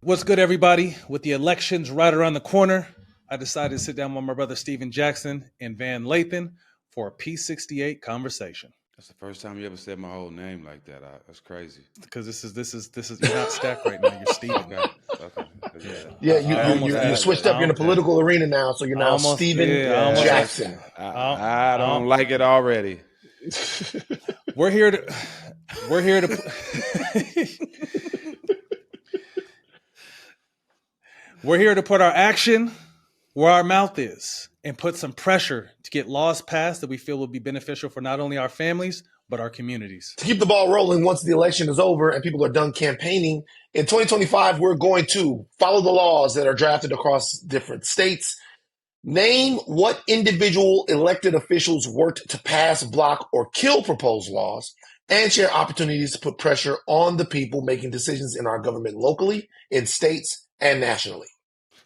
What's good, everybody? With the elections right around the corner, I decided to sit down with my brother Steven Jackson and Van Lathan for a P68 conversation. That's the first time you ever said my whole name like that. That's crazy. Because this is you're not Stack right now. You're Steven. Okay. Yeah, I you switched up. You're in the political arena now, so you're now Steven Jackson. I don't like it already. We're here to we're here to put our action where our mouth is and put some pressure to get laws passed that we feel will be beneficial for not only our families, but our communities. To keep the ball rolling once the election is over and people are done campaigning, in 2025, we're going to follow the laws that are drafted across different states. Name what individual elected officials worked to pass, block, or kill proposed laws, and share opportunities to put pressure on the people making decisions in our government locally, in states, and nationally.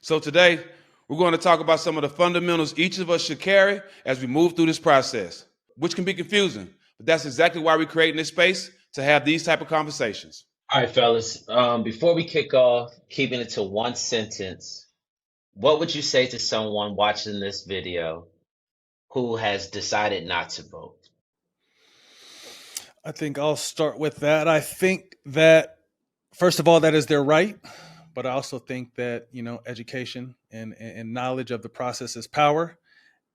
So today, we're going to talk about some of the fundamentals each of us should carry as we move through this process, which can be confusing, but that's exactly why we're creating this space to have these type of conversations. All right, fellas, before we kick off, keeping it to one sentence, what would you say to someone watching this video who has decided not to vote? I think I'll start with that. I think that, first of all, that is their right. But I also think that, education and knowledge of the process is power.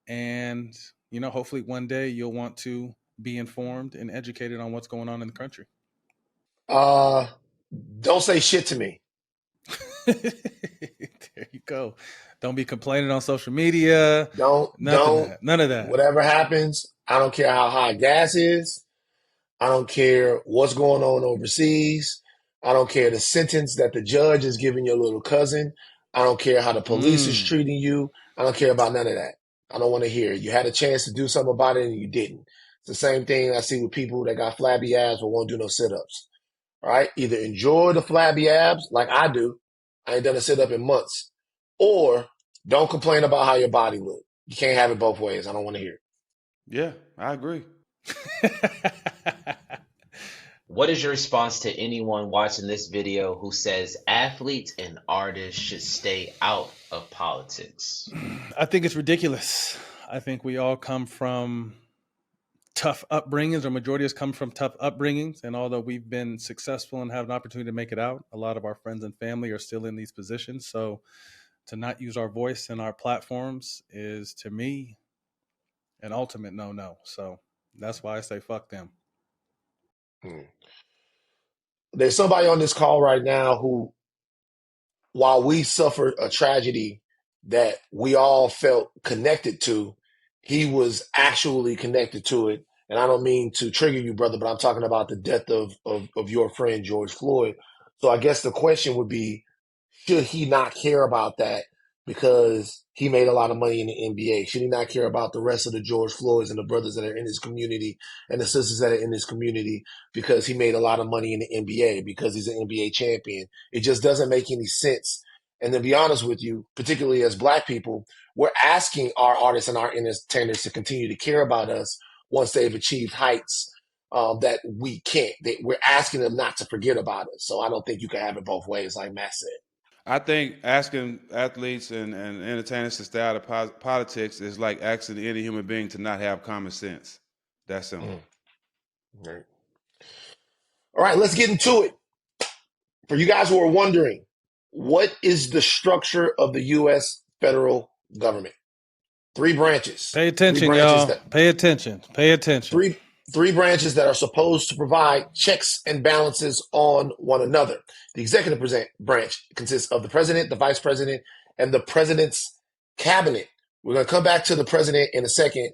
And, hopefully one day you'll want to be informed and educated on what's going on in the country. Don't say shit to me. There you go. Don't be complaining on social media. None of that. Whatever happens, I don't care how high gas is. I don't care what's going on overseas. I don't care the sentence that the judge is giving your little cousin. I don't care how the police is treating you. I don't care about none of that. I don't want to hear it. You had a chance to do something about it and you didn't. It's the same thing I see with people that got flabby abs but won't do no sit-ups. All right? Either enjoy the flabby abs like I do. I ain't done a sit-up in months. Or don't complain about how your body look. You can't have it both ways. I don't want to hear it. Yeah, I agree. What is your response to anyone watching this video who says athletes and artists should stay out of politics? I think it's ridiculous. I think we all come from tough upbringings, or majority of us come from tough upbringings. And although we've been successful and have an opportunity to make it out, a lot of our friends and family are still in these positions. So to not use our voice and our platforms is, to me, an ultimate no-no. So that's why I say fuck them. There's somebody on this call right now who, while we suffered a tragedy that we all felt connected to, he was actually connected to it. And I don't mean to trigger you, brother, but I'm talking about the death of your friend, George Floyd. So I guess the question would be, should he not care about that because he made a lot of money in the NBA? Should he not care about the rest of the George Floyds and the brothers that are in his community and the sisters that are in his community because he made a lot of money in the NBA, because he's an NBA champion? It just doesn't make any sense. And to be honest with you, particularly as Black people, we're asking our artists and our entertainers to continue to care about us once they've achieved heights that we can't. We're asking them not to forget about us. So I don't think you can have it both ways, like Matt said. I think asking athletes and entertainers to stay out of politics is like asking any human being to not have common sense. That's simple. Right. All right, let's get into it. For you guys who are wondering, what is the structure of the U.S. federal government? 3 branches. Pay attention, y'all. Pay attention. Three branches that are supposed to provide checks and balances on one another. The executive branch consists of the president, the vice president, and the president's cabinet. We're going to come back to the president in a second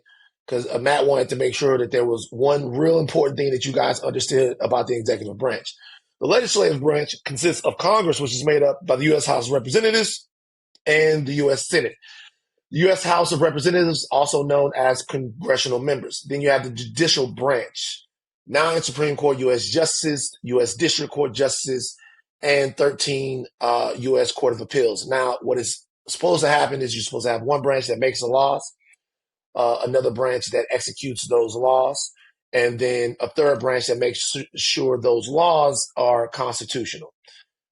because Matt wanted to make sure that there was one real important thing that you guys understood about the executive branch. The legislative branch consists of Congress, which is made up by the U.S. House of Representatives and the U.S. Senate. The U.S. House of Representatives, also known as congressional members. Then you have the judicial branch, 9 Supreme Court U.S. Justices, U.S. District Court Justices, and 13 U.S. Court of Appeals. Now, what is supposed to happen is you're supposed to have one branch that makes the laws, another branch that executes those laws, and then a third branch that makes sure those laws are constitutional.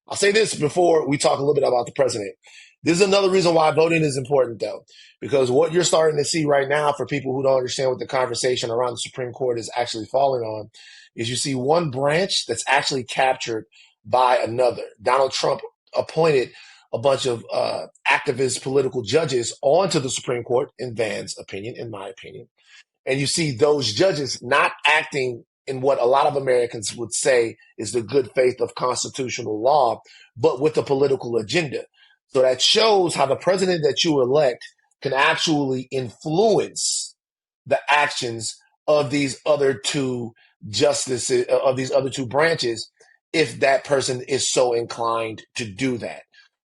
I'll say this before we talk a little bit about the president. This is another reason why voting is important, though, because what you're starting to see right now for people who don't understand what the conversation around the Supreme Court is actually falling on is you see one branch that's actually captured by another. Donald Trump appointed a bunch of activist political judges onto the Supreme Court, in Van's opinion, in my opinion. And you see those judges not acting in what a lot of Americans would say is the good faith of constitutional law, but with a political agenda. So that shows how the president that you elect can actually influence the actions of these other two justices, of these other two branches, if that person is so inclined to do that.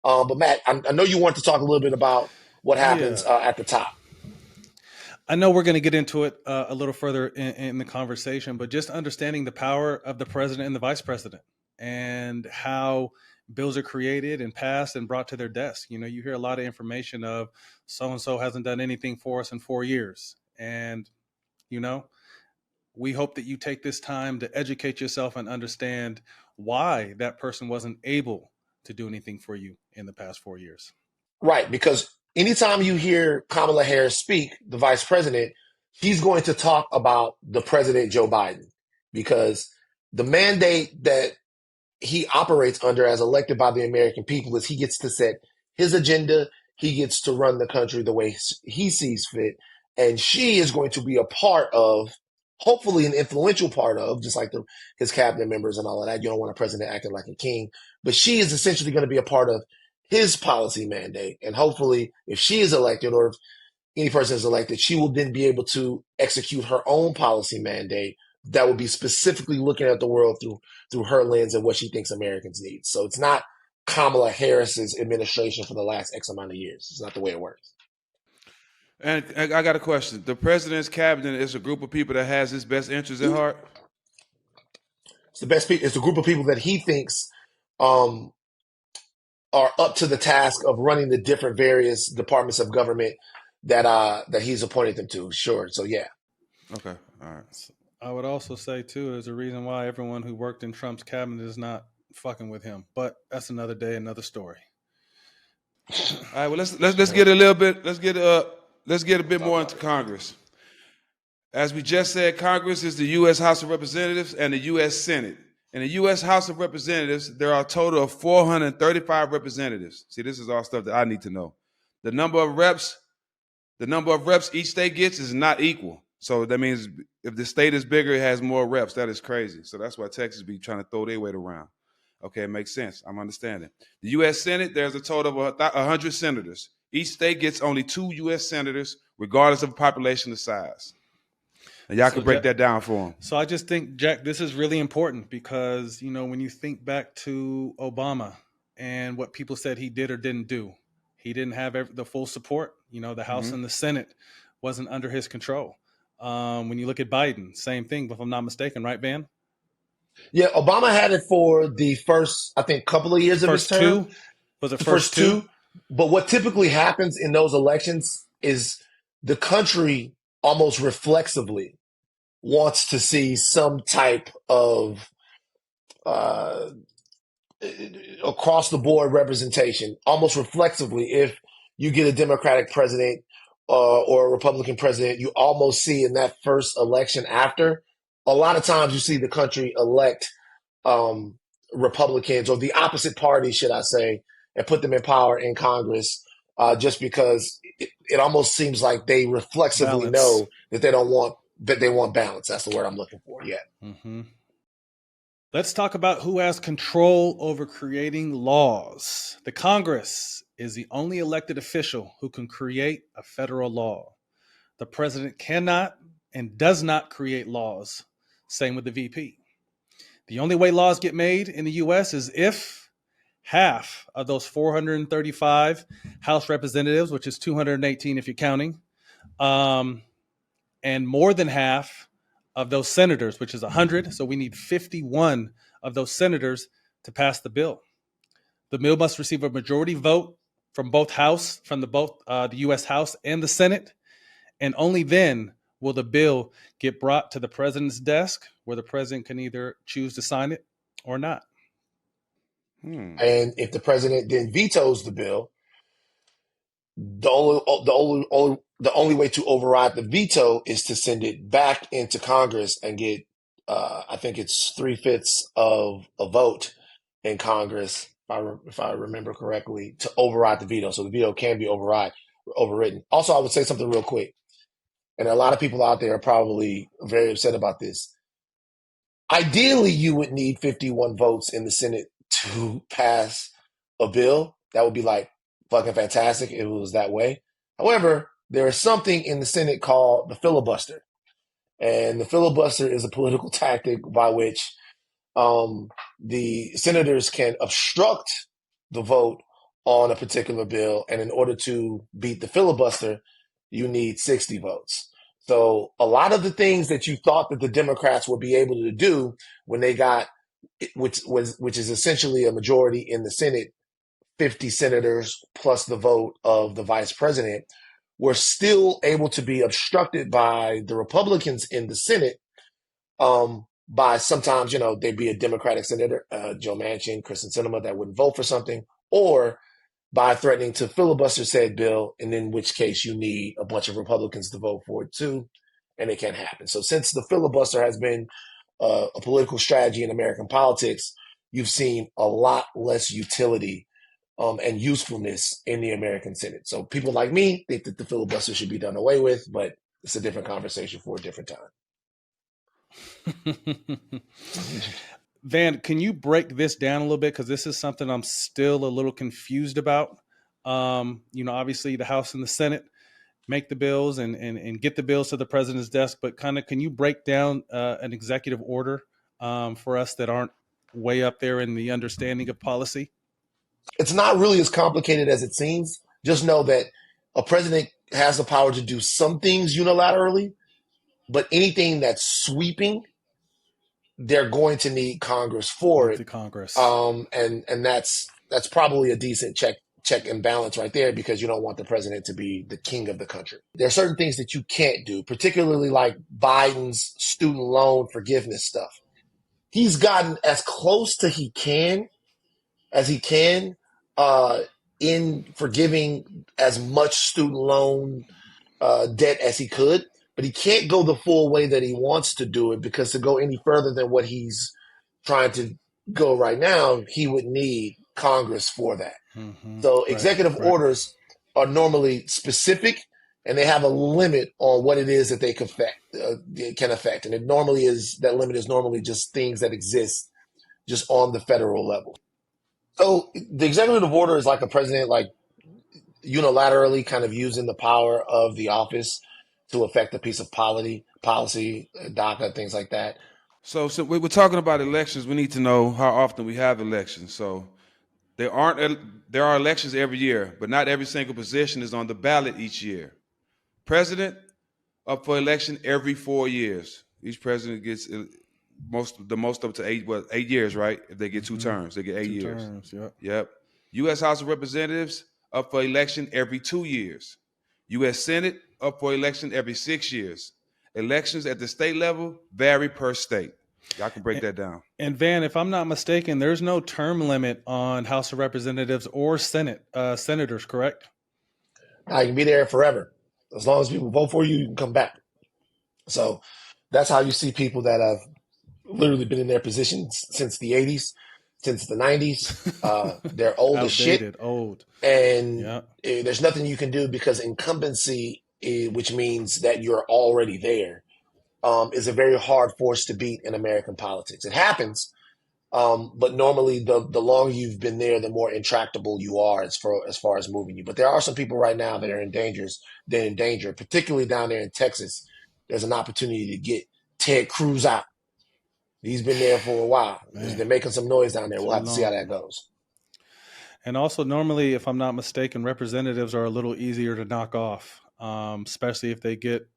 But Matt, I know you want to talk a little bit about what happens Yeah. at the top. I know we're going to get into it a little further in the conversation, but just understanding the power of the president and the vice president and how bills are created and passed and brought to their desk. You know, you hear a lot of information of so-and-so hasn't done anything for us in 4 years. And, you know, we hope that you take this time to educate yourself and understand why that person wasn't able to do anything for you in the past 4 years. Right, because anytime you hear Kamala Harris speak, the vice president, she's going to talk about the president, Joe Biden, because the mandate that he operates under as elected by the American people is he gets to set his agenda. He gets to run the country the way he sees fit. And she is going to be a part of, hopefully an influential part of, just like his cabinet members and all of that. You don't want a president acting like a king, but she is essentially going to be a part of his policy mandate. And hopefully if she is elected, or if any person is elected, she will then be able to execute her own policy mandate that would be specifically looking at the world through her lens and what she thinks Americans need. So it's not Kamala Harris's administration for the last X amount of years. It's not the way it works. And I got a question. The president's cabinet is a group of people that has his best interests at heart? It's the best people. It's a group of people that he thinks are up to the task of running the different various departments of government that he's appointed them to. Sure. So yeah. Okay. All right. I would also say too, there's a reason why everyone who worked in Trump's cabinet is not fucking with him. But that's another day, another story. All right. Well, let's get a little bit. Let's get a bit more into Congress. As we just said, Congress is the U.S. House of Representatives and the U.S. Senate. In the U.S. House of Representatives, there are a total of 435 representatives. See, this is all stuff that I need to know. The number of reps each state gets is not equal. So that means if the state is bigger, it has more reps. That is crazy. So that's why Texas be trying to throw their weight around. Okay, it makes sense. I'm understanding. The U.S. Senate, there's a total of 100 senators. Each state gets only 2 U.S. senators, regardless of population or size. And y'all can break that down for them. So I just think, Jack, this is really important because, you know, when you think back to Obama and what people said he did or didn't do, he didn't have the full support. You know, the House and the Senate wasn't under his control. When you look at Biden, same thing, if I'm not mistaken, right, Van? Yeah, Obama had it for the first, I think, couple of years of his term. Was it the first two? But what typically happens in those elections is the country almost reflexively wants to see some type of across the board representation, almost reflexively. If you get a Democratic president or a Republican president, you almost see in that first election after, a lot of times you see the country elect Republicans, or the opposite party, should I say, and put them in power in Congress, just because it almost seems like they reflexively know that they want balance. That's the word I'm looking for. Yeah. Mm-hmm. Let's talk about who has control over creating laws. The Congress is the only elected official who can create a federal law. The president cannot and does not create laws. Same with the VP. The only way laws get made in the U.S. is if half of those 435 House representatives, which is 218 if you're counting, and more than half of those senators, which is 100. So we need 51 of those senators to pass the bill. The bill must receive a majority vote from both the U.S. House and the Senate, and only then will the bill get brought to the president's desk, where the president can either choose to sign it or not. And if the president then vetoes the bill, the only way to override the veto is to send it back into Congress and get, I think it's 3/5 of a vote in Congress, if I remember correctly, to override the veto. So the veto can be overridden. Also, I would say something real quick, and a lot of people out there are probably very upset about this. Ideally, you would need 51 votes in the Senate to pass a bill. That would be like fucking fantastic if it was that way. However, there is something in the Senate called the filibuster. And the filibuster is a political tactic by which the senators can obstruct the vote on a particular bill. And in order to beat the filibuster, you need 60 votes. So a lot of the things that you thought that the Democrats would be able to do when they got, which is essentially a majority in the Senate, 50 senators plus the vote of the vice president, were still able to be obstructed by the Republicans in the Senate. By sometimes, they'd be a Democratic senator, Joe Manchin, Kristen Sinema, that wouldn't vote for something, or by threatening to filibuster said bill, and in which case you need a bunch of Republicans to vote for it too, and it can't happen. So since the filibuster has been a political strategy in American politics, you've seen a lot less utility and usefulness in the American Senate. So people like me think that the filibuster should be done away with, but it's a different conversation for a different time. Van, can you break this down a little bit? Because this is something I'm still a little confused about. Obviously the House and the Senate make the bills and get the bills to the president's desk, but can you break down an executive order for us that aren't way up there in the understanding of policy? It's not really as complicated as it seems. Just know that a president has the power to do some things unilaterally, but anything that's sweeping, they're going to need Congress for it. The Congress. And that's probably a decent check and balance right there, because you don't want the president to be the king of the country. There are certain things that you can't do, particularly like Biden's student loan forgiveness stuff. He's gotten as close to as he can in forgiving as much student loan debt as he could, but he can't go the full way that he wants to do it, because to go any further than what he's trying to go right now, he would need Congress for that. Mm-hmm. So executive orders are normally specific, and they have a limit on what it is that they can affect. And that limit is normally just things that exist just on the federal level. So the executive order is like a president, like unilaterally kind of using the power of the office to affect a piece of policy, DACA, things like that. So we're talking about elections. We need to know how often we have elections. So there are elections every year, but not every single position is on the ballot each year. President up for election every 4 years. Each president gets the most up to 8 years, right? If they get two terms, they get 8 years. Terms, Yep. U.S. House of Representatives up for election every 2 years. U.S. Senate up for election every 6 years. Elections at the state level vary per state. Y'all can break that down. And Van, if I'm not mistaken, there's no term limit on House of Representatives or senators, correct? Now you can be there forever. As long as people vote for you, you can come back. So that's how you see people that have literally been in their positions since the 80s, since the 90s. They're old as shit. Old. And there's nothing you can do, because incumbency, which means that you're already there, is a very hard force to beat in American politics. It happens, but normally the longer you've been there, the more intractable you are as far as moving you. But there are some people right now that are in danger, particularly down there in Texas. There's an opportunity to get Ted Cruz out. He's been there for a while. They're making some noise down there. We'll have to see how that goes. And also, normally, if I'm not mistaken, representatives are a little easier to knock off, especially if they get,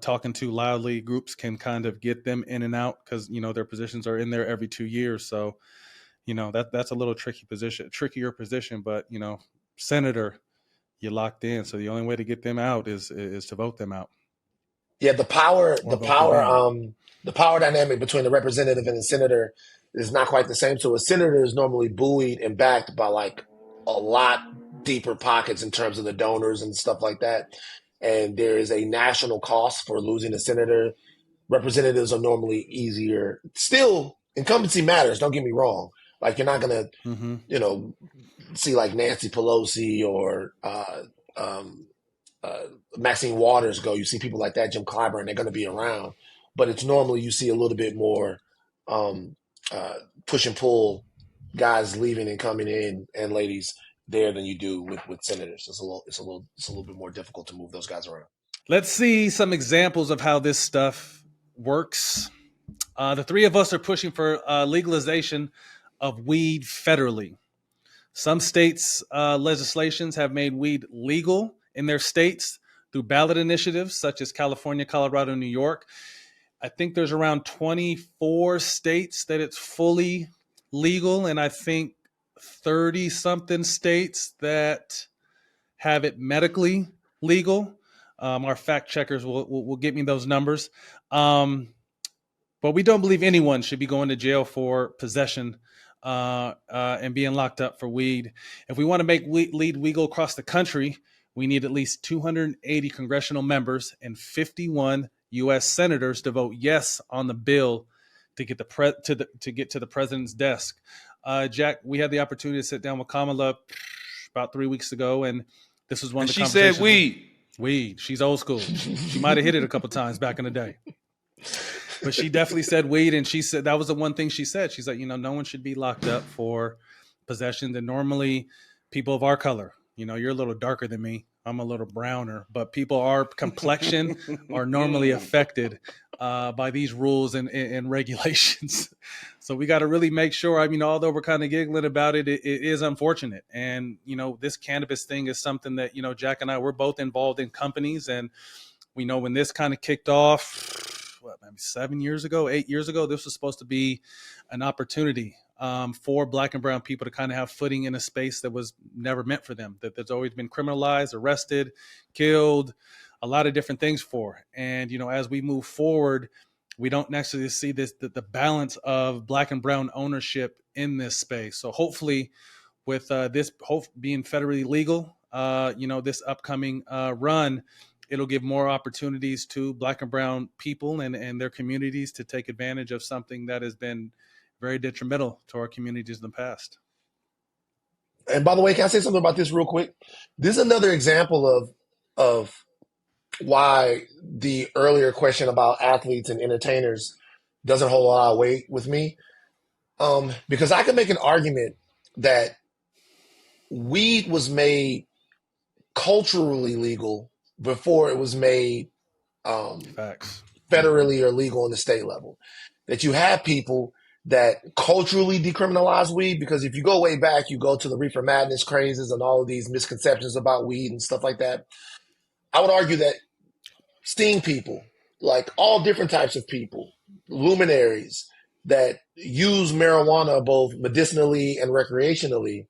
talking too loudly. Groups can kind of get them in and out because, their positions are in there every 2 years. So, that's a little trickier position. But, senator, you're locked in. So the only way to get them out is to vote them out. Yeah, the power dynamic between the representative and the senator is not quite the same. So a senator is normally buoyed and backed by like a lot deeper pockets in terms of the donors and stuff like that. And there is a national cost for losing a senator. Representatives are normally easier. Still, incumbency matters. Don't get me wrong. Like you're not gonna, Mm-hmm. see like Nancy Pelosi or uh, Maxine Waters go. You see people like that, Jim Clyburn, they're going to be around. But it's normally you see a little bit more um, push and pull guys leaving and coming in, and ladies there than you do with senators. It's a little bit more difficult to move those guys around. Let's see some examples of how this stuff works. The three of us are pushing for legalization of weed federally. Some states' legislations have made weed legal in their states through ballot initiatives such as California, Colorado, New York. I think there's around 24 states that it's fully legal, and I think 30 something states that have it medically legal. Our fact checkers will get me those numbers. But we don't believe anyone should be going to jail for possession and being locked up for weed. If we want to make weed legal across the country, we need at least 280 congressional members and 51 U.S. senators to vote yes on the bill to get to get to the president's desk. Jack, we had the opportunity to sit down with Kamala about 3 weeks ago, and this was one And of the she conversations. said weed. Weed. She's old school. She might have hit it a couple times back in the day. But she definitely said weed, and she said that was the one thing she said. She's like, no one should be locked up for possession. And normally people of our color, you're a little darker than me. I'm a little browner, but people our complexion are normally affected by these rules and regulations. So we got to really make sure. I mean, although we're kind of giggling about it, it is unfortunate. And, this cannabis thing is something that, Jack and I, we're both involved in companies. And we know when this kind of kicked off, maybe 8 years ago, this was supposed to be an opportunity for Black and brown people to kind of have footing in a space that was never meant for them, that there's always been criminalized, arrested, killed, a lot of different things for. And, as we move forward, we don't necessarily see the balance of Black and brown ownership in this space. So hopefully with this being federally legal, this upcoming run, it'll give more opportunities to Black and brown people and their communities to take advantage of something that has been very detrimental to our communities in the past. And by the way, can I say something about this real quick? This is another example of why the earlier question about athletes and entertainers doesn't hold a lot of weight with me. Because I can make an argument that weed was made culturally legal before it was made Facts. federally or legal on the state level. That you have people that culturally decriminalize weed, because if you go way back, you go to the reefer madness crazes and all of these misconceptions about weed and stuff like that. I would argue that seeing people, like all different types of people, luminaries that use marijuana both medicinally and recreationally,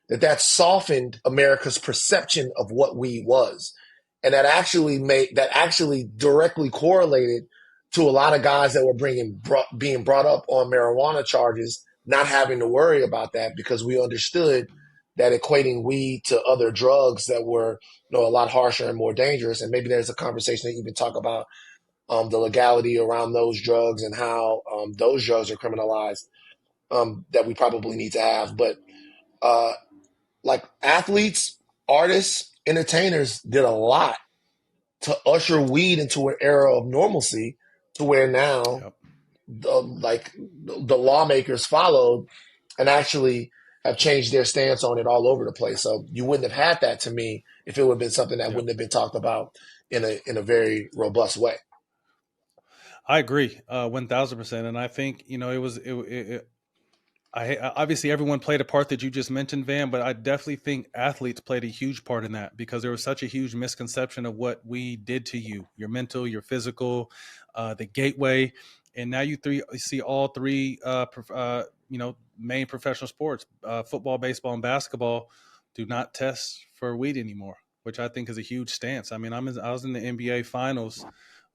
that softened America's perception of what weed was. And that actually directly correlated to a lot of guys that were being brought up on marijuana charges, not having to worry about that because we understood that equating weed to other drugs that were a lot harsher and more dangerous. And maybe there's a conversation that even talk about the legality around those drugs and how those drugs are criminalized that we probably need to have. But like athletes, artists, entertainers did a lot to usher weed into an era of normalcy to where now the lawmakers followed and actually have changed their stance on it all over the place. So you wouldn't have had that to me if it would have been something that wouldn't have been talked about in a very robust way. I agree 1,000%. And I think, obviously everyone played a part that you just mentioned, Van, but I definitely think athletes played a huge part in that because there was such a huge misconception of what we did to you, your mental, your physical, the gateway. And now you see all three, main professional sports, football, baseball, and basketball do not test for weed anymore, which I think is a huge stance. I mean, I was in the NBA finals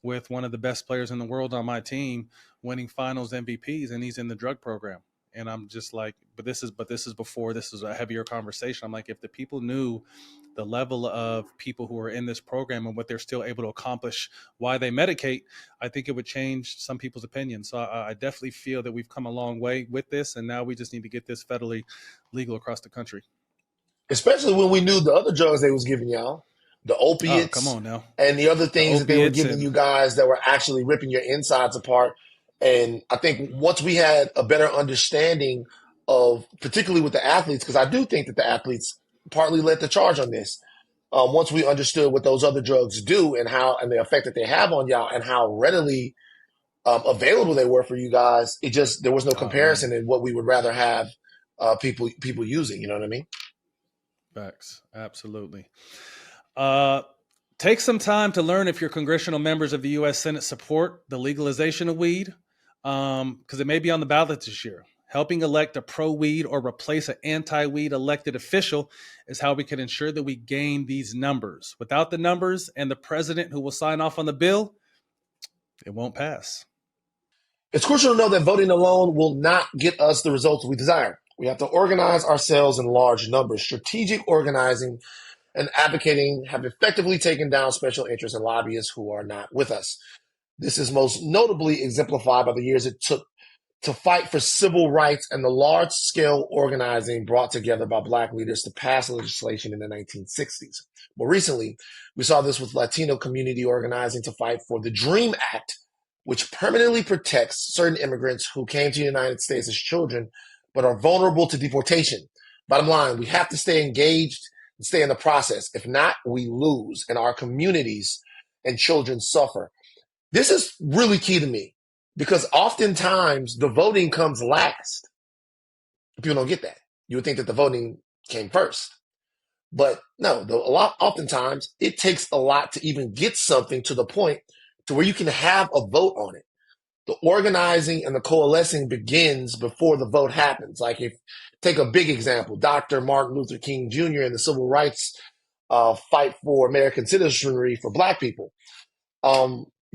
with one of the best players in the world on my team winning finals MVPs, and he's in the drug program. And I'm just like, but this is before this is a heavier conversation. I'm like, if the people knew the level of people who are in this program and what they're still able to accomplish, why they medicate, I think it would change some people's opinions. So I definitely feel that we've come a long way with this, and now we just need to get this federally legal across the country. Especially when we knew the other drugs they was giving y'all, the Oh, come opiates on now. and the other The things that they were opiates giving and you guys that were actually ripping your insides apart. And I think once we had a better understanding of, particularly with the athletes, because I do think that the athletes partly led the charge on this. Once we understood what those other drugs do and how and the effect that they have on y'all and how readily available they were for you guys, it just there was no oh man, comparison in what we would rather have people using. You know what I mean? facts, absolutely. Uh, take some time to learn if your congressional members of the U.S. Senate support the legalization of weed, because it may be on the ballot this year. Helping elect a pro-weed or replace an anti-weed elected official is how we can ensure that we gain these numbers. Without the numbers and the president who will sign off on the bill, it won't pass. It's crucial to know that voting alone will not get us the results we desire. We have to organize ourselves in large numbers. Strategic organizing and advocating have effectively taken down special interests and lobbyists who are not with us. This is most notably exemplified by the years it took to fight for civil rights and the large-scale organizing brought together by Black leaders to pass legislation in the 1960s. More recently, we saw this with Latino community organizing to fight for the DREAM Act, which permanently protects certain immigrants who came to the United States as children but are vulnerable to deportation. Bottom line, we have to stay engaged and stay in the process. If not, we lose, and our communities and children suffer. This is really key to me because oftentimes the voting comes last. People don't get that. You would think that the voting came first. But no, oftentimes it takes a lot to even get something to the point to where you can have a vote on it. The organizing and the coalescing begins before the vote happens. Like if take a big example, Dr. Martin Luther King Jr. and the civil rights fight for American citizenry for Black people.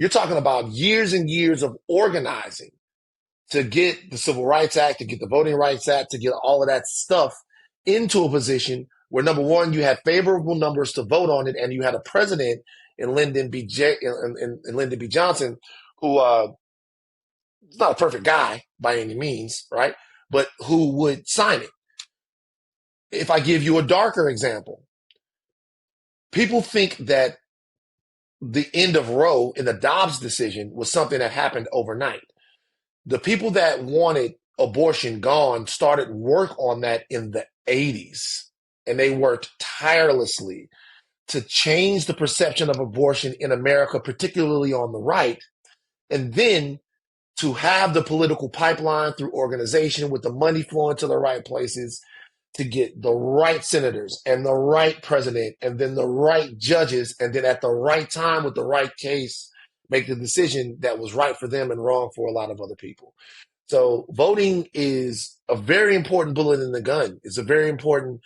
You're talking about years and years of organizing to get the Civil Rights Act, to get the Voting Rights Act, to get all of that stuff into a position where, number one, you had favorable numbers to vote on it, and you had a president in Lyndon B. Johnson, who is not a perfect guy by any means, right? But who would sign it. If I give you a darker example, people think that the end of Roe in the Dobbs decision was something that happened overnight. The people that wanted abortion gone started work on that in the 80s, and they worked tirelessly to change the perception of abortion in America, particularly on the right, and then to have the political pipeline through organization with the money flowing to the right places to get the right senators and the right president and then the right judges and then at the right time with the right case make the decision that was right for them and wrong for a lot of other people. So voting is a very important bullet in the gun. It's a very important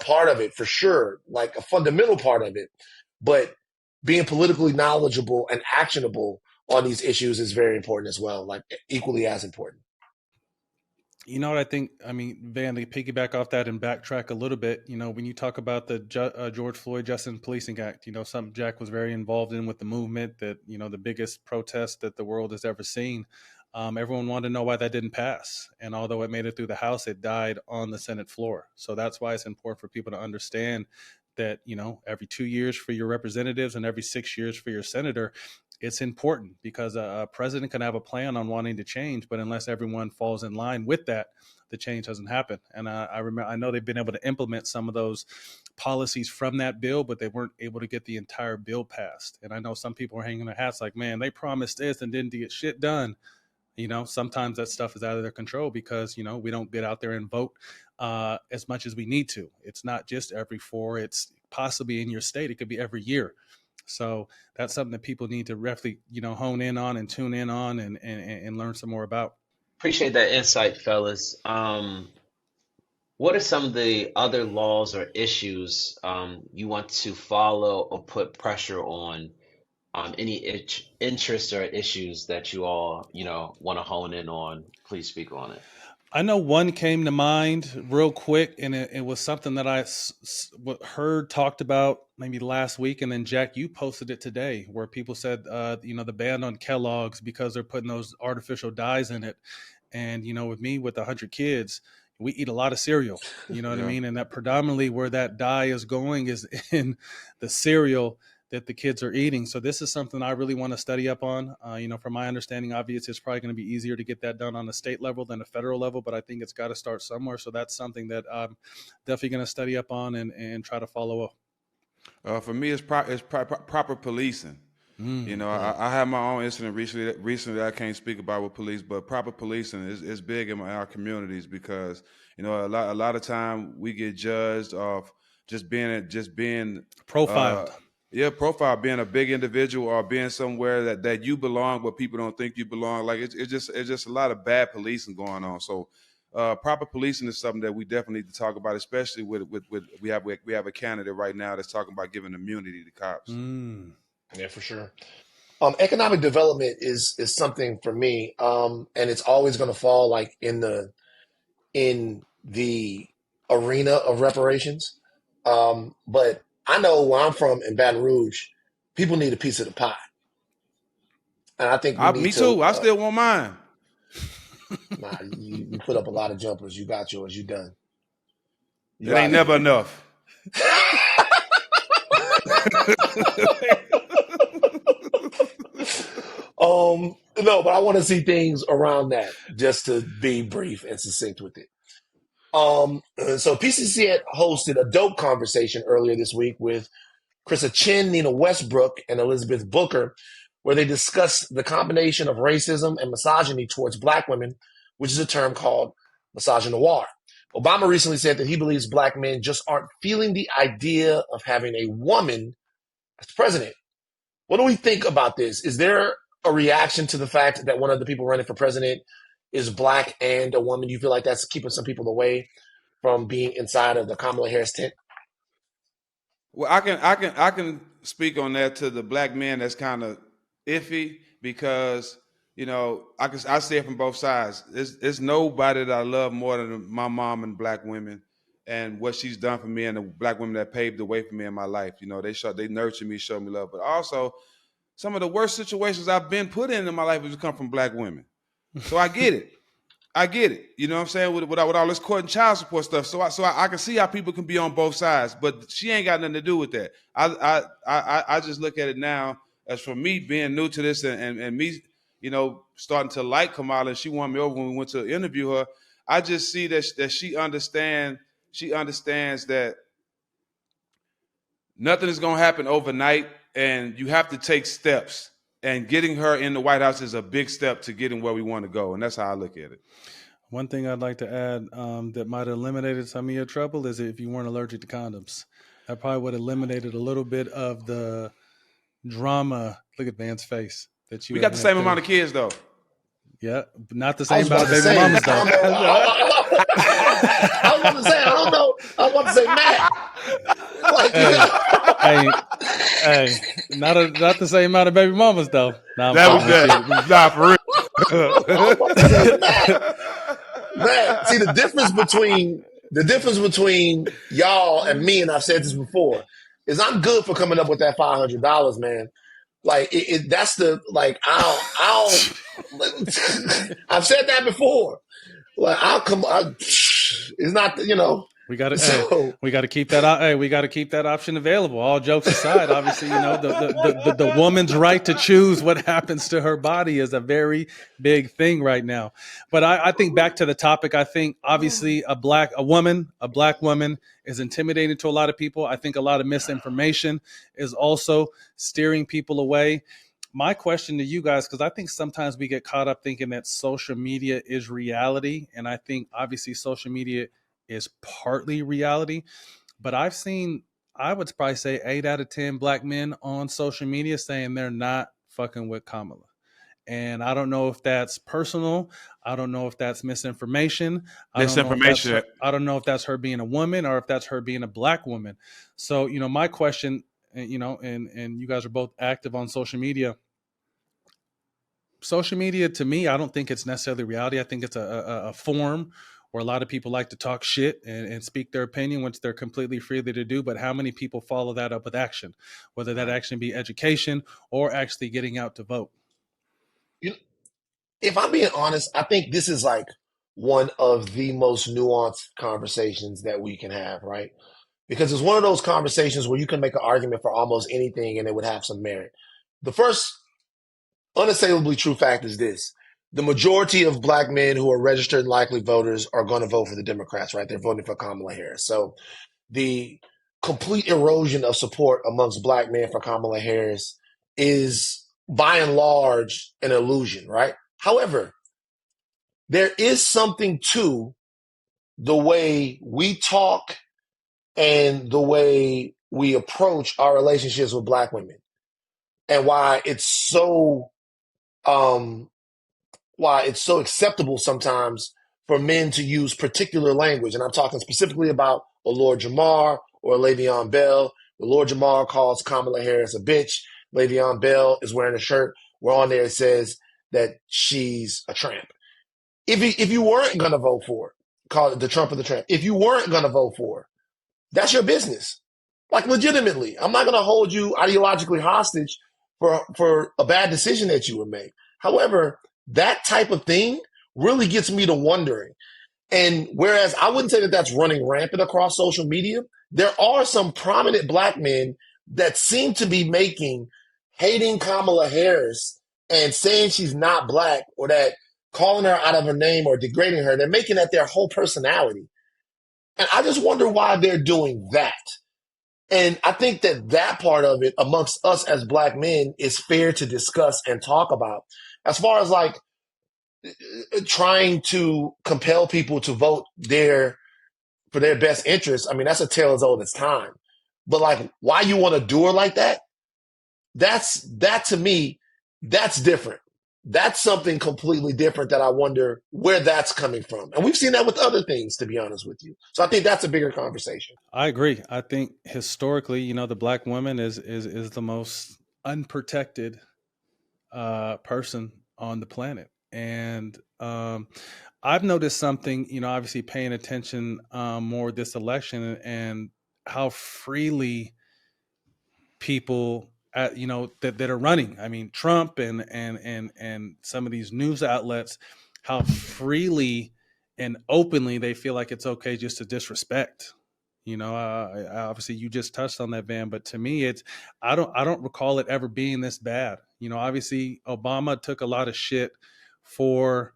part of it for sure, like a fundamental part of it. But being politically knowledgeable and actionable on these issues is very important as well, like equally as important. You know what I think? I mean, Van, to piggyback off that and backtrack a little bit, you know, when you talk about the George Floyd Justice and Policing Act, you know, something Jack was very involved in with the movement that, you know, the biggest protest that the world has ever seen. Everyone wanted to know why that didn't pass. And although it made it through the House, it died on the Senate floor. So that's why it's important for people to understand that, you know, every 2 years for your representatives and every 6 years for your senator, it's important because a president can have a plan on wanting to change, but unless everyone falls in line with that, the change doesn't happen. And I know they've been able to implement some of those policies from that bill, but they weren't able to get the entire bill passed. And I know some people are hanging their hats like, man, they promised this and didn't get shit done. You know, sometimes that stuff is out of their control because, you know, we don't get out there and vote as much as we need to. It's not just every 4, it's possibly in your state. It could be every year. So that's something that people need to really, you know, hone in on and tune in on and learn some more about. Appreciate that insight, fellas. What are some of the other laws or issues you want to follow or put pressure on? Any interests or issues that you all, you know, want to hone in on? Please speak on it. I know one came to mind real quick, and it was something that I heard talked about maybe last week, and then Jack, you posted it today, where people said, the ban on Kellogg's because they're putting those artificial dyes in it, and with me with 100 kids, we eat a lot of cereal, you know what I Yeah. mean, and that predominantly where that dye is going is in the cereal that the kids are eating. So this is something I really want to study up on. From my understanding, obviously, it's probably going to be easier to get that done on the state level than a federal level, but I think it's got to start somewhere. So that's something that I'm definitely going to study up on and try to follow up. For me, it's proper policing. I had my own incident recently that I can't speak about with police, but proper policing is big in our communities because a lot of time we get judged off just being Profiled. Profile, being a big individual or being somewhere that you belong, but people don't think you belong. Like it's just a lot of bad policing going on. So proper policing is something that we definitely need to talk about, especially with we have a candidate right now that's talking about giving immunity to cops. Yeah, for sure. Economic development is something for me, and it's always going to fall like in the arena of reparations. But I know where I'm from in Baton Rouge, people need a piece of the pie, and I think we need Me to. too. I still want mine. Nah, you put up a lot of jumpers. You got yours. You done. It ain't never enough. No, but I want to see things around that, just to be brief and succinct with it. So PCC had hosted a dope conversation earlier this week with Krista Chin, Nina Westbrook, and Elizabeth Booker, where they discussed the combination of racism and misogyny towards Black women, which is a term called misogynoir. Obama recently said that he believes Black men just aren't feeling the idea of having a woman as president. What do we think about this? Is there a reaction to the fact that one of the people running for president is Black and a woman? You feel like that's keeping some people away from being inside of the Kamala Harris tent? Well, I can speak on that to the Black men. That's kind of iffy because I see it from both sides. There's nobody that I love more than my mom and Black women, and what she's done for me, and the Black women that paved the way for me in my life. They nurture me, show me love, but also some of the worst situations I've been put in my life has come from Black women. So I get it. I get it. You know what I'm saying? With all this court and child support stuff. So I can see how people can be on both sides, but she ain't got nothing to do with that. I just look at it now as for me being new to this and me, starting to like Kamala, and she won me over when we went to interview her. I just see that she understands that nothing is going to happen overnight, and you have to take steps. And getting her in the White House is a big step to getting where we want to go, and that's how I look at it. One thing I'd like to add that might have eliminated some of your trouble is if you weren't allergic to condoms. That probably would have eliminated a little bit of the drama. Look at Van's face. That you. We got the same amount of kids, though. Yeah, not the same amount of baby mamas, though. I was about to say, I don't know. I was about to say, Matt. Hey, not the same amount of baby mamas, though. Nah, for real. Matt, see the difference between y'all and me, and I've said this before, is I'm good for coming up with that $500, man. Like that's the I'll I've said that before. Like it's not we got to keep that. Hey, we got to keep that option available. All jokes aside, obviously, the woman's right to choose what happens to her body is a very big thing right now. But I think back to the topic. I think obviously a black woman is intimidating to a lot of people. I think a lot of misinformation is also steering people away. My question to you guys, because I think sometimes we get caught up thinking that social media is reality, and I think obviously social media is partly reality, but I've seen, I would probably say 8 out of 10 Black men on social media saying they're not fucking with Kamala. And I don't know if that's personal. I don't know if that's misinformation. I don't know if that's her being a woman or if that's her being a Black woman. So, my question, and you guys are both active on social media. social media, to me, I don't think it's necessarily reality. I think it's a forum where a lot of people like to talk shit and speak their opinion, which they're completely free to do. But how many people follow that up with action, whether that action be education or actually getting out to vote? If I'm being honest, I think this is like one of the most nuanced conversations that we can have, right? Because it's one of those conversations where you can make an argument for almost anything and it would have some merit. The first unassailably true fact is this. The majority of black men who are registered and likely voters are going to vote for the Democrats, right? They're voting for Kamala Harris. So the complete erosion of support amongst black men for Kamala Harris is by and large an illusion, right? However, there is something to the way we talk and the way we approach our relationships with black women, and um why it's so acceptable sometimes for men to use particular language. And I'm talking specifically about a Lord Jamar or a Le'Veon Bell. The Lord Jamar calls Kamala Harris a bitch. Le'Veon Bell is wearing a shirt where on there it says that she's a tramp. If you weren't going to vote for her, call it the Trump of the tramp. If you weren't going to vote for her, that's your business. Like, legitimately, I'm not going to hold you ideologically hostage for a bad decision that you would make. However, that type of thing really gets me to wondering. And whereas I wouldn't say that that's running rampant across social media, there are some prominent black men that seem to be making hating Kamala Harris and saying she's not black, or that calling her out of her name or degrading her, they're making that their whole personality. And I just wonder why they're doing that. And I think that that part of it amongst us as black men is fair to discuss and talk about. As far as like trying to compel people to vote for their best interest, I mean, that's a tale as old as time. But like, why you want to do her like that? That to me, that's different. That's something completely different that I wonder where that's coming from. And we've seen that with other things, to be honest with you. So I think that's a bigger conversation. I agree. I think historically, the black woman is the most unprotected person on the planet, and I've noticed something. Obviously paying attention more this election, and how freely people that are running. I mean, Trump and some of these news outlets, how freely and openly they feel like it's okay just to disrespect. Obviously you just touched on that, Van, but to me, I don't recall it ever being this bad. Obviously Obama took a lot of shit for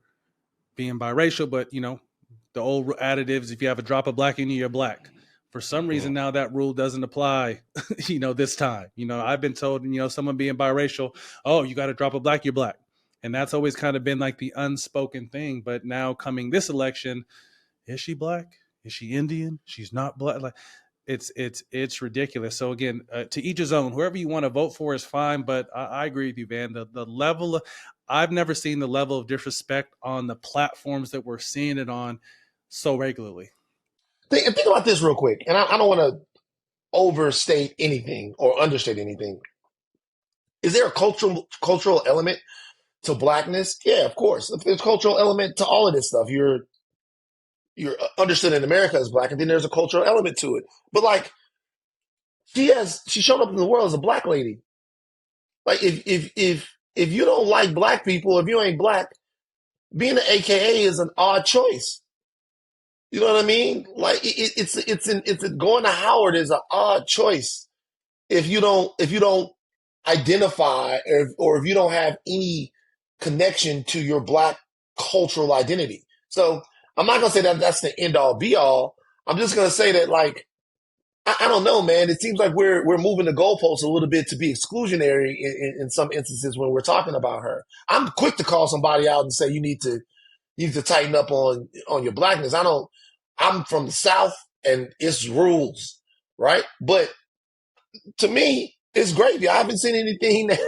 being biracial, but the old additives: if you have a drop of black in you, you're black. For some reason now that rule doesn't apply, this time. I've been told, someone being biracial, oh, you got a drop of black, you're black. And that's always kind of been like the unspoken thing. But now coming this election, is she black? Is she Indian? She's not black. Like, it's ridiculous. So again, to each his own. Whoever you want to vote for is fine. But I agree with you, Van. The level of, I've never seen the level of disrespect on the platforms that we're seeing it on so regularly. Think about this real quick, and I don't want to overstate anything or understate anything. Is there a cultural element to blackness? Yeah, of course. There's a cultural element to all of this stuff. You're understood in America as black, and then there's a cultural element to it. But like, she showed up in the world as a black lady. Like, if you don't like black people, if you ain't black, being an AKA is an odd choice. You know what I mean? Like, it's going to Howard is an odd choice if you don't identify, or if you don't have any connection to your black cultural identity. So I'm not gonna say that that's the end all be all. I'm just gonna say that, like, I don't know, man. It seems like we're moving the goalposts a little bit to be exclusionary in some instances when we're talking about her. I'm quick to call somebody out and say you need to tighten up on your blackness. I'm from the South and it's rules, right? But to me, it's gravy. I haven't seen anything that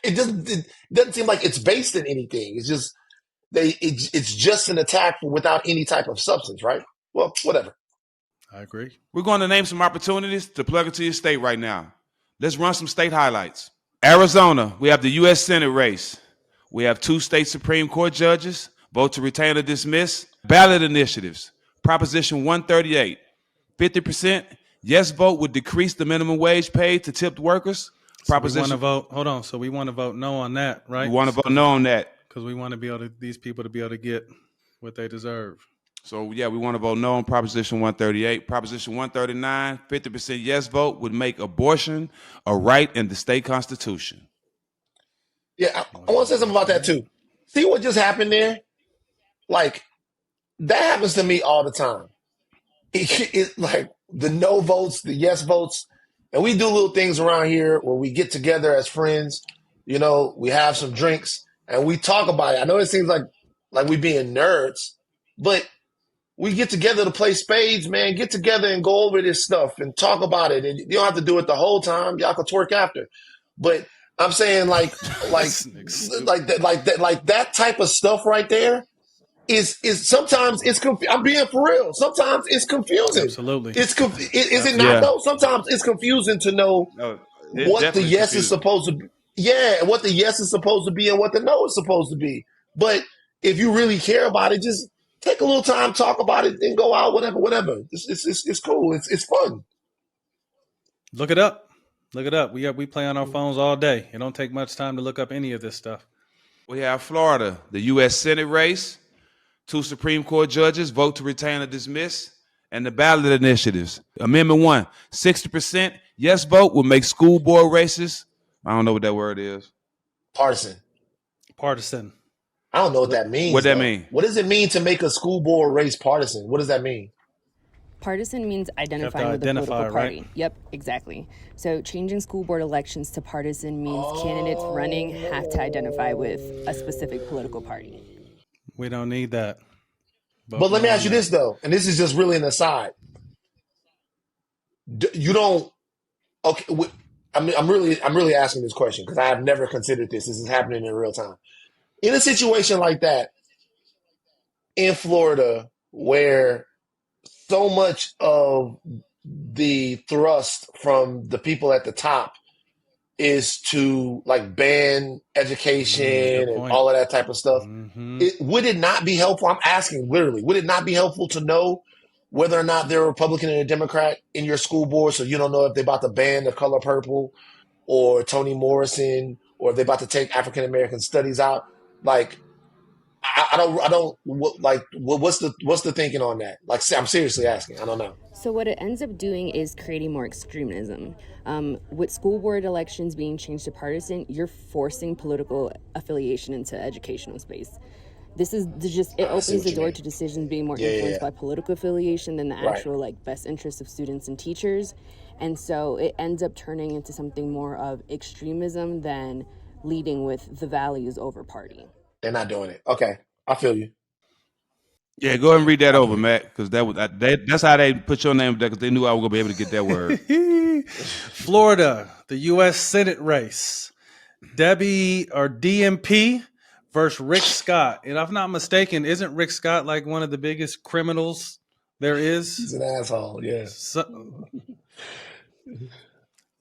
it doesn't seem like it's based in anything. It's just it's just an attack without any type of substance, right? Well, whatever. I agree. We're going to name some opportunities to plug into your state right now. Let's run some state highlights. Arizona, we have the U.S. Senate race. We have 2 state Supreme Court judges vote to retain or dismiss. Ballot initiatives. Proposition 138. 50% yes vote would decrease the minimum wage paid to tipped workers. So we want to vote. Hold on. So we want to vote no on that, right? We want to vote no on that because we want to be able to these people to be able to get what they deserve. So yeah, we want to vote no on Proposition 138. Proposition 139. 50% yes vote would make abortion a right in the state constitution. Yeah, I want to say something about that too. See what just happened there? Like, that happens to me all the time. It like the no votes, the yes votes, and we do little things around here where we get together as friends. You know, we have some drinks and we talk about it. I know it seems like we being nerds, but we get together to play spades, man. Get together and go over this stuff and talk about it. And you don't have to do it the whole time. Y'all can twerk after. But I'm saying like that type of stuff right there is sometimes it's I'm being for real. Sometimes it's confusing. Absolutely. Is it not though? Sometimes it's confusing to know what the yes is supposed to be. Yeah, what the yes is supposed to be and what the no is supposed to be. But if you really care about it, just take a little time, talk about it, then go out, whatever. It's cool. It's fun. Look it up. We play on our phones all day. It don't take much time to look up any of this stuff. We have Florida, the U.S. Senate race, 2 Supreme Court judges vote to retain or dismiss, and the ballot initiatives. Amendment 1, 60% yes vote will make school board races. I don't know what that word is. Partisan. I don't know what that means. What that mean? What does it mean to make a school board race partisan? What does that mean? Partisan means identifying with a political party. Right? Yep, exactly. So changing school board elections to partisan means candidates running have to identify with a specific political party. We don't need that. But let me ask you this though, and this is just really an aside. You don't. Okay, I'm really asking this question because I have never considered this. This is happening in real time. In a situation like that, in Florida, where so much of the thrust from the people at the top is to like ban education and all of that type of stuff. Would it not be helpful? I'm asking literally, would it not be helpful to know whether or not they're a Republican and a Democrat in your school board so you don't know if they're about to ban the color purple or Toni Morrison or if they're about to take African American studies out? Like, I don't what's the thinking on that? Like, I'm seriously asking. I don't know. So what it ends up doing is creating more extremism. With school board elections being changed to partisan, you're forcing political affiliation into educational space. This is just, it opens the door to decisions being more influenced by political affiliation than the actual like best interests of students and teachers. And so it ends up turning into something more of extremism than leading with the values over party. They're not doing it. Okay, I feel you. Yeah, go ahead and read that over, Matt, because that's how they put your name there, because they knew I was going to be able to get that word. Florida, the U.S. Senate race. Debbie or DMP versus Rick Scott. And if I'm not mistaken, isn't Rick Scott like one of the biggest criminals there is? He's an asshole, yeah.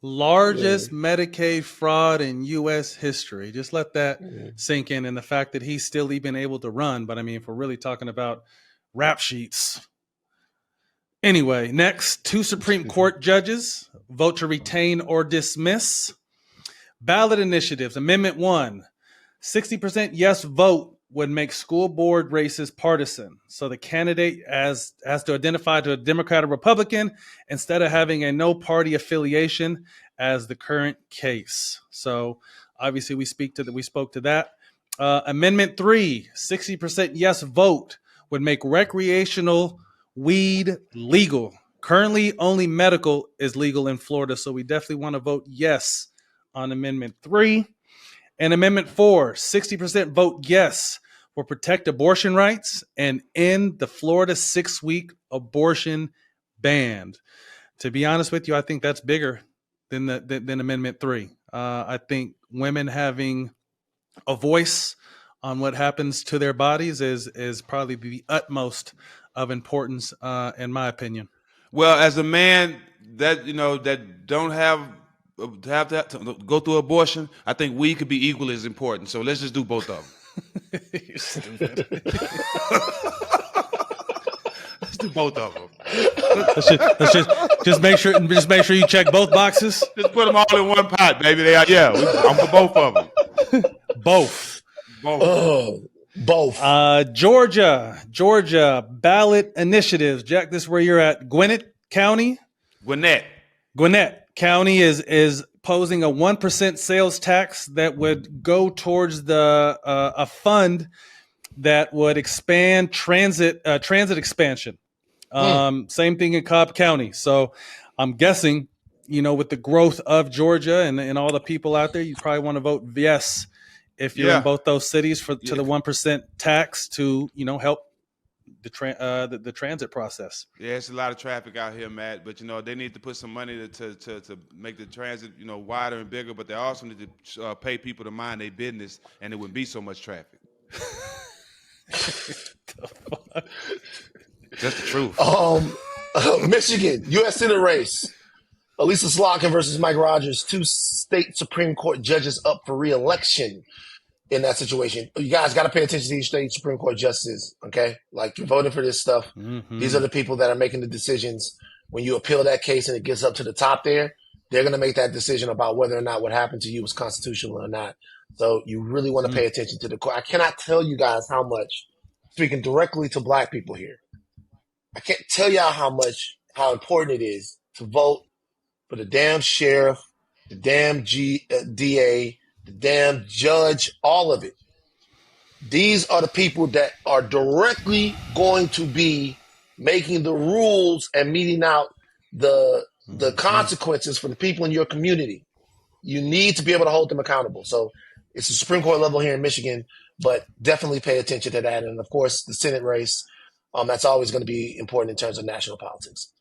Largest Medicaid fraud in U.S. history. Just let that sink in. And the fact that he's still even able to run. But I mean, if we're really talking about rap sheets. Anyway, next, 2 Supreme Court judges vote to retain or dismiss. Ballot initiatives. Amendment 1, 60% yes vote would make school board races partisan. So the candidate has to identify to a Democrat or Republican instead of having a no party affiliation as the current case. So obviously we spoke to that. Amendment 3, 60% yes vote would make recreational weed legal. Currently only medical is legal in Florida. So we definitely want to vote yes on Amendment 3. And Amendment 4, 60% vote yes will protect abortion rights and end the Florida 6-week abortion ban. To be honest with you, I think that's bigger than Amendment 3. I think women having a voice on what happens to their bodies is probably the utmost of importance, in my opinion. Well, as a man that don't have to go through abortion, I think weed could be equally as important. So let's just do both of them. You're stupid. Let's do both of them. Let's just make sure you check both boxes. Just put them all in one pot, baby. I'm for both of them. Both. Both. Georgia ballot initiatives. Jack, this is where you're at. Gwinnett County County is posing a 1% sales tax that would go towards a fund that would expand transit expansion. Same thing in Cobb County. So I'm guessing, with the growth of Georgia and all the people out there, you probably want to vote yes if you're in both those cities to the 1% tax to help the transit process. Yeah, it's a lot of traffic out here, Matt. But they need to put some money to make the transit wider and bigger. But they also need to pay people to mind their business, and it wouldn't be so much traffic. That's the truth. Michigan, U.S. Senate race. Elisa Slotkin versus Mike Rogers, 2 state Supreme Court judges up for re-election in that situation. You guys got to pay attention to these state Supreme Court justices, okay? Like, you're voting for this stuff. Mm-hmm. These are the people that are making the decisions. When you appeal that case and it gets up to the top there, they're going to make that decision about whether or not what happened to you was constitutional or not. So you really want to pay attention to the court. I cannot tell you guys how much, speaking directly to black people here, I can't tell y'all how important it is to vote for the damn sheriff, the damn DA, the damn judge, all of it. These are the people that are directly going to be making the rules and meting out the consequences for the people in your community. You need to be able to hold them accountable. So it's the Supreme Court level here in Michigan, but definitely pay attention to that. And of course, the Senate race, that's always going to be important in terms of national politics.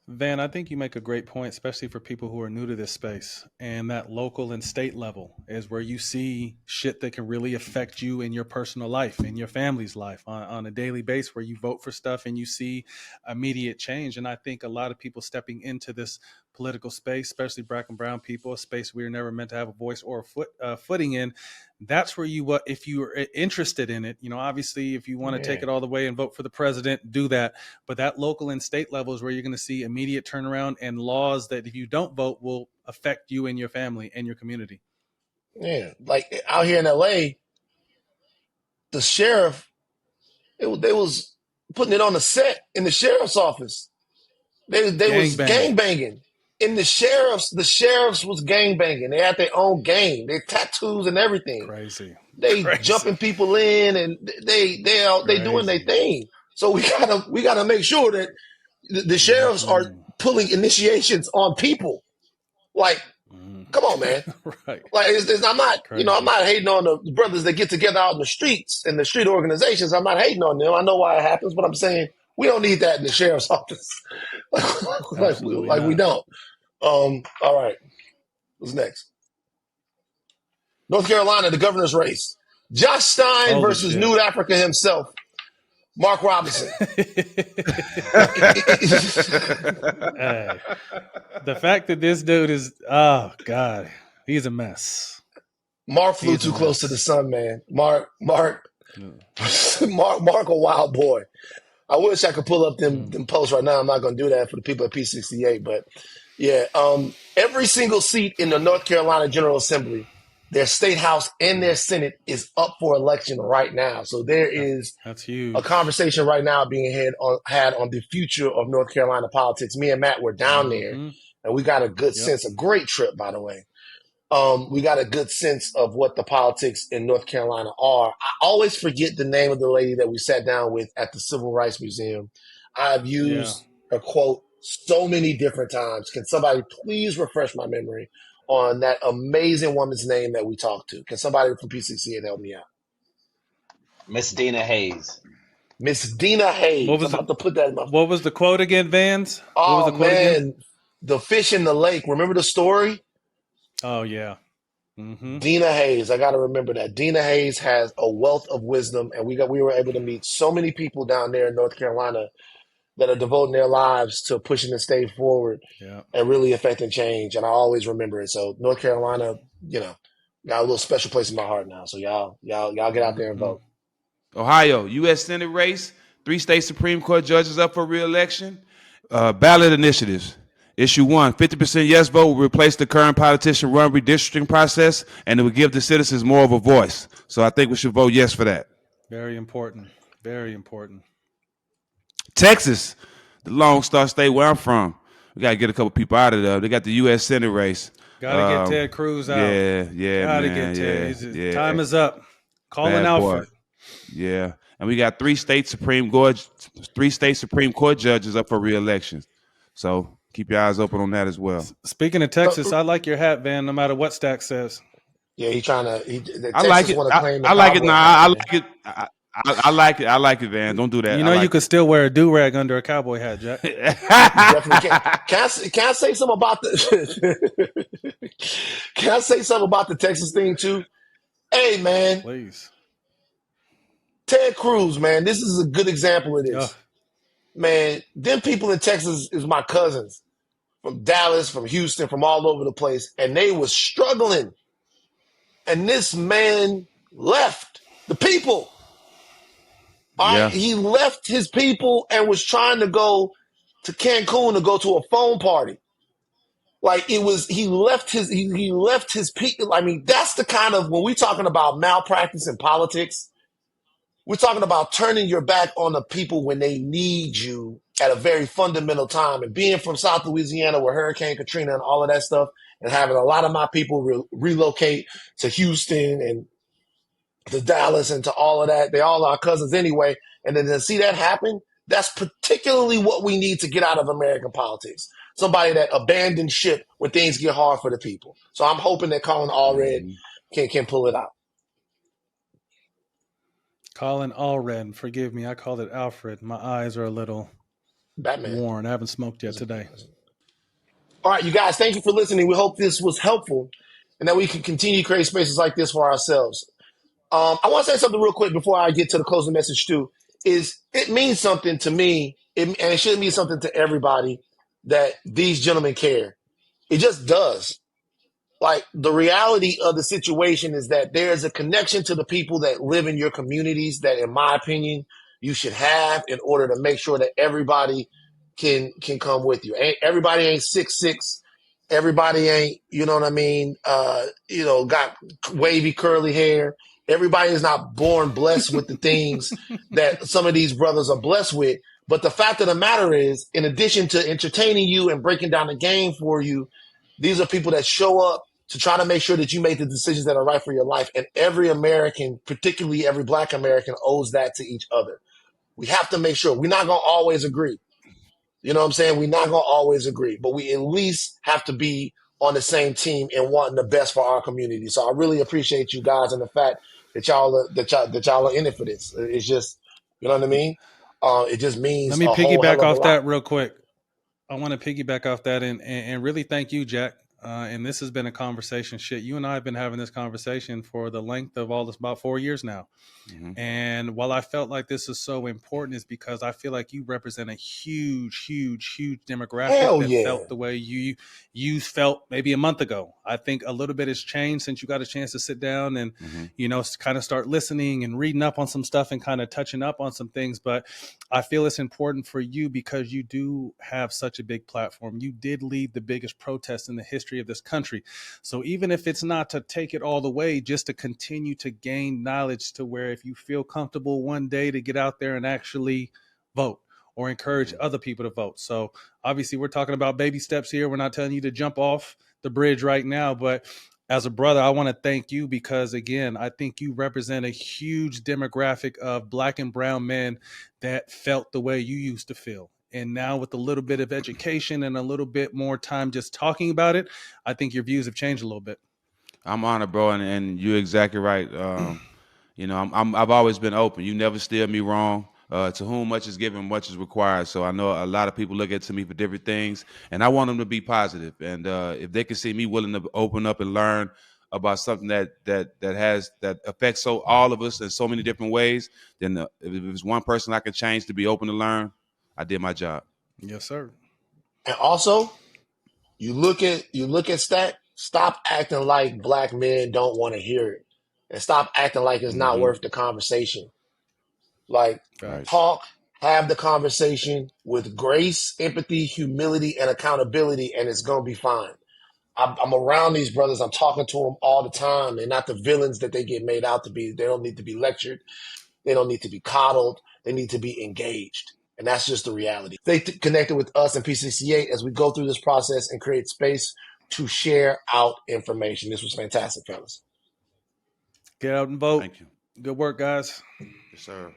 Van, I think you make a great point, especially for people who are new to this space. And that local and state level is where you see shit that can really affect you in your personal life, in your family's life on a daily basis, where you vote for stuff and you see immediate change. And I think a lot of people stepping into this political space, especially black and brown people, a space we were never meant to have a voice or a footing in, that's where if you are interested in it, obviously if you want to take it all the way and vote for the president, do that. But that local and state level is where you're going to see immediate turnaround and laws that if you don't vote will affect you and your family and your community. Yeah, like out here in LA, the sheriff, they was putting it on the set in the sheriff's office. They was gangbanging. In the sheriffs was gangbanging. They had their own gang. They tattoos and everything. Crazy. They jumping people in and they doing their thing. So we gotta make sure that the sheriffs are pulling initiations on people. Like, come on, man. Right. Like I'm not hating on the brothers that get together out in the streets and the street organizations. I'm not hating on them. I know why it happens, but I'm saying we don't need that in the sheriff's office. We don't. All right. What's next? North Carolina, the governor's race. Josh Stein versus Nude Africa himself. Mark Robinson. The fact that this dude is, oh God, he's a mess. Mark flew too close to the sun, man. Mark, a wild boy. I wish I could pull up them posts right now. I'm not going to do that for the people at P68, but yeah. Every single seat in the North Carolina General Assembly, their state house and their Senate is up for election right now. So there is that's huge. A conversation right now being had on the future of North Carolina politics. Me and Matt were down there, and we got a good sense. A great trip, by the way. We got a good sense of what the politics in North Carolina are. I always forget the name of the lady that we sat down with at the Civil Rights Museum. I've used her quote so many different times. Can somebody please refresh my memory on that amazing woman's name that we talked to? Can somebody from PCC help me out? Miss Dina Hayes. Miss Dina Hayes. I'm about to put that in my... What was the quote again, Vans? Oh, what was the quote again? The fish in the lake. Remember the story? Oh, yeah. Mm-hmm. Dina Hayes. I got to remember that. Dina Hayes has a wealth of wisdom, and we were able to meet so many people down there in North Carolina that are devoting their lives to pushing the state forward Yeah. and really affecting change. And I always remember it. So North Carolina, got a little special place in my heart now. So y'all get out there and vote. Ohio, U.S. Senate race, 3 state Supreme Court judges up for re-election. Ballot initiatives. Issue 1, 50% yes vote will replace the current politician-run redistricting process, and it will give the citizens more of a voice. So I think we should vote yes for that. Very important. Very important. Texas, the Lone Star State where I'm from. We got to get a couple people out of there. They got the U.S. Senate race. Got to get Ted Cruz out. Yeah, Got to man. get Ted. Yeah. Time is up. Calling Bad Alfred. Boy. Yeah. And we got 3 state Supreme Court judges up for re-election. So keep your eyes open on that as well. Speaking of Texas, I like your hat, Van, no matter what Stack says. Yeah, he's trying to. I like it. I like it. Nah, I like it. I like it. I like it, Van. Don't do that. You know, you could still wear a do-rag under a cowboy hat, Jack. Definitely can I say something about the Can I say something about the Texas thing too? Hey, man. Please. Ted Cruz, man, this is a good example of this. Man, them people in Texas is my cousins from Dallas, from Houston, from all over the place, and they was struggling. And this man left the people. Yeah. He left his people and was trying to go to Cancun to go to a phone party. Like he left his people. I mean, that's the kind of, when we're talking about malpractice in politics, we're talking about turning your back on the people when they need you at a very fundamental time. And being from South Louisiana where Hurricane Katrina and all of that stuff, and having a lot of my people relocate to Houston and to Dallas and to all of that. They all are cousins anyway. And then to see that happen, that's particularly what we need to get out of American politics. Somebody that abandons ship when things get hard for the people. So I'm hoping that Colin Allred can pull it out. Colin Allred, forgive me, I called it Alfred. My eyes are a little Batman. worn. I haven't smoked yet today. All right, you guys, thank you for listening. We hope this was helpful and that we can continue to create spaces like this for ourselves. I want to say something real quick before I get to the closing message too, is it means something to me, and it should mean something to everybody that these gentlemen care. It just does. Like, the reality of the situation is that there's a connection to the people that live in your communities that, in my opinion, you should have in order to make sure that everybody can come with you. Everybody ain't 6'6". Everybody ain't, you know what I mean, got wavy curly hair. Everybody is not born blessed with the things that some of these brothers are blessed with. But the fact of the matter is, in addition to entertaining you and breaking down the game for you, these are people that show up to try to make sure that you make the decisions that are right for your life. And every American, particularly every Black American, owes that to each other. We have to make sure. We're not going to always agree. You know what I'm saying? We're not going to always agree, but we at least have to be on the same team and wanting the best for our community. So I really appreciate you guys and the fact that y'all are in it for this. It's just, you know what I mean? It just means. Let me piggyback off that real quick. I want to piggyback off that and really thank you, Jack. And this has been a conversation. You and I have been having this conversation for the length of all this, about 4 years now. Mm-hmm. And while I felt like this is so important, is because I feel like you represent a huge demographic felt the way you felt maybe a month ago. I think a little bit has changed since you got a chance to sit down and, kind of start listening and reading up on some stuff and kind of touching up on some things. But I feel it's important for you because you do have such a big platform. You did lead the biggest protest in the history of this country. So even if it's not to take it all the way, just to continue to gain knowledge to where if you feel comfortable one day to get out there and actually vote or encourage other people to vote. So obviously we're talking about baby steps here. We're not telling you to jump off the bridge right now, but as a brother, I want to thank you because, again, I think you represent a huge demographic of Black and brown men that felt the way you used to feel. And now with a little bit of education and a little bit more time just talking about it, I think your views have changed a little bit. I'm honored, bro, and you're exactly right. I've always been open. You never steered me wrong. To whom much is given, much is required. So I know a lot of people look at to me for different things, and I want them to be positive. And if they can see me willing to open up and learn about something that affects all of us in so many different ways, then if it's one person I can change to be open to learn, I did my job. Yes, sir. And also, you look at Stack, stop acting like black men don't want to hear it. And stop acting like it's not worth the conversation. Like, Facts. talk, have the conversation with grace, empathy, humility, and accountability, and it's gonna be fine. I'm around these brothers. I'm talking to them all the time. They're not the villains that they get made out to be. They don't need to be lectured. They don't need to be coddled. They need to be engaged. And that's just the reality. Stay connected with us and P68 as we go through this process and create space to share out information. This was fantastic, fellas. Get out and vote. Thank you. Good work, guys. Yes, sir.